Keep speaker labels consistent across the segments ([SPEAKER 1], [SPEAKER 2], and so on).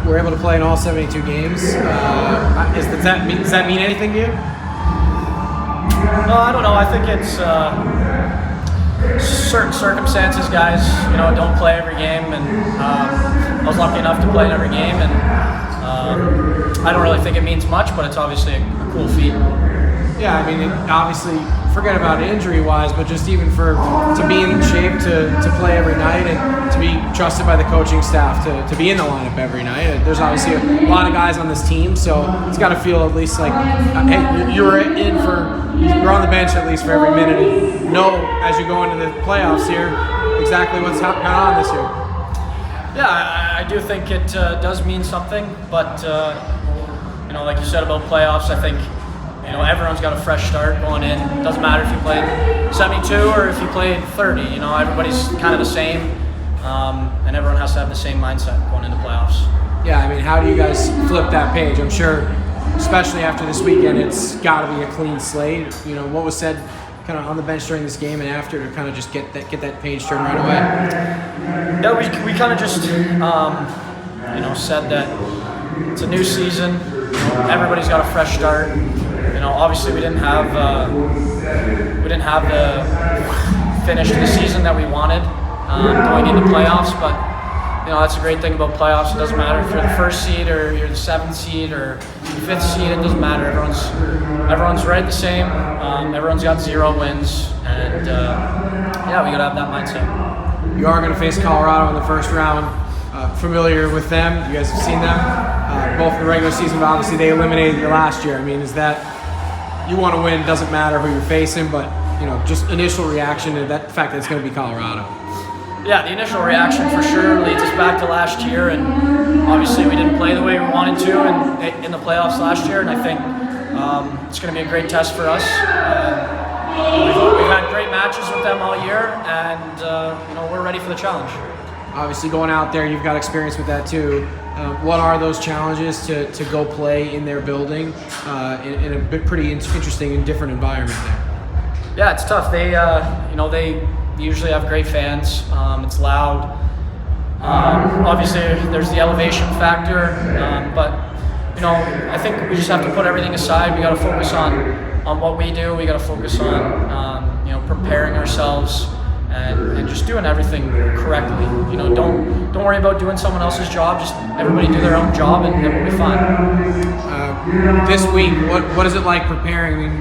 [SPEAKER 1] were able to play in all 72 games. Does that mean anything to you?
[SPEAKER 2] I don't know. I think it's certain circumstances, guys, don't play every game, and I was lucky enough to play in every game, and I don't really think it means much, but it's obviously a cool feat.
[SPEAKER 1] Yeah, I mean, obviously, forget about injury-wise, but just even to be in shape to play every night and to be trusted by the coaching staff to be in the lineup every night. There's obviously a lot of guys on this team, so it's got to feel at least like, hey, you're on the bench at least for every minute and know as you go into the playoffs here exactly what's going on this year.
[SPEAKER 2] Yeah, I do think it does mean something, but like you said about playoffs, I think everyone's got a fresh start going in. It doesn't matter if you played 72 or if you played 30. Everybody's kind of the same, and everyone has to have the same mindset going into playoffs.
[SPEAKER 1] Yeah, I mean, how do you guys flip that page? I'm sure, especially after this weekend, it's got to be a clean slate. What was said kind of on the bench during this game and after to kind of just get that page turned right away?
[SPEAKER 2] Yeah, we kind of just said that it's a new season. Everybody's got a fresh start. Obviously we didn't have the finish to the season that we wanted going into playoffs, but that's a great thing about playoffs. It doesn't matter if you're the first seed or you're the 7th seed or the 5th seed. It doesn't matter. Everyone's right the same. Everyone's got 0 wins, and we gotta have that mindset.
[SPEAKER 1] You are going to face Colorado in the first round. Familiar with them? You guys have seen them both in the regular season, but obviously they eliminated you last year. I mean, is that you want to win? Doesn't matter who you're facing, but just initial reaction to that fact that it's going to be Colorado.
[SPEAKER 2] Yeah, the initial reaction for sure leads us back to last year, and obviously we didn't play the way we wanted to in the playoffs last year, and I think it's going to be a great test for us. We've had great matches with them all year, and we're ready for the challenge.
[SPEAKER 1] Obviously, going out there, you've got experience with that too. What are those challenges to go play in their building in a pretty interesting and different environment there?
[SPEAKER 2] Yeah, it's tough. They usually have great fans. It's loud. Obviously, there's the elevation factor, but I think we just have to put everything aside. We got to focus on what we do. We got to focus on preparing ourselves and just doing everything correctly. Don't worry about doing someone else's job. Just everybody do their own job, and it will be fine.
[SPEAKER 1] This week, what is it like preparing? I mean,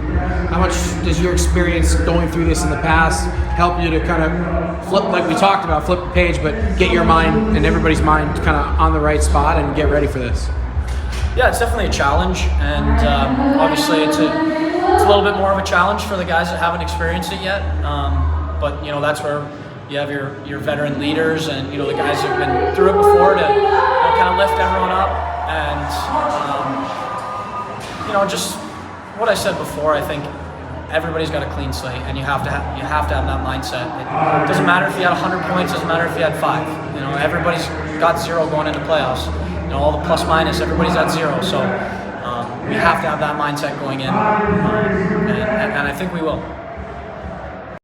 [SPEAKER 1] how much does your experience going through this in the past help you to kind of flip, like we talked about, flip the page, but get your mind and everybody's mind kind of on the right spot and get ready for this?
[SPEAKER 2] Yeah, it's definitely a challenge, and obviously it's a little bit more of a challenge for the guys that haven't experienced it yet. But that's where you have your veteran leaders and the guys who've been through it before to kind of lift everyone up, and just what I said before. I think everybody's got a clean slate, and you have to have that mindset. It doesn't matter if you had 100 points. Doesn't matter if you had 5. Everybody's got 0 going into playoffs. All the plus minus, everybody's at 0. So we have to have that mindset going in, and I think we will.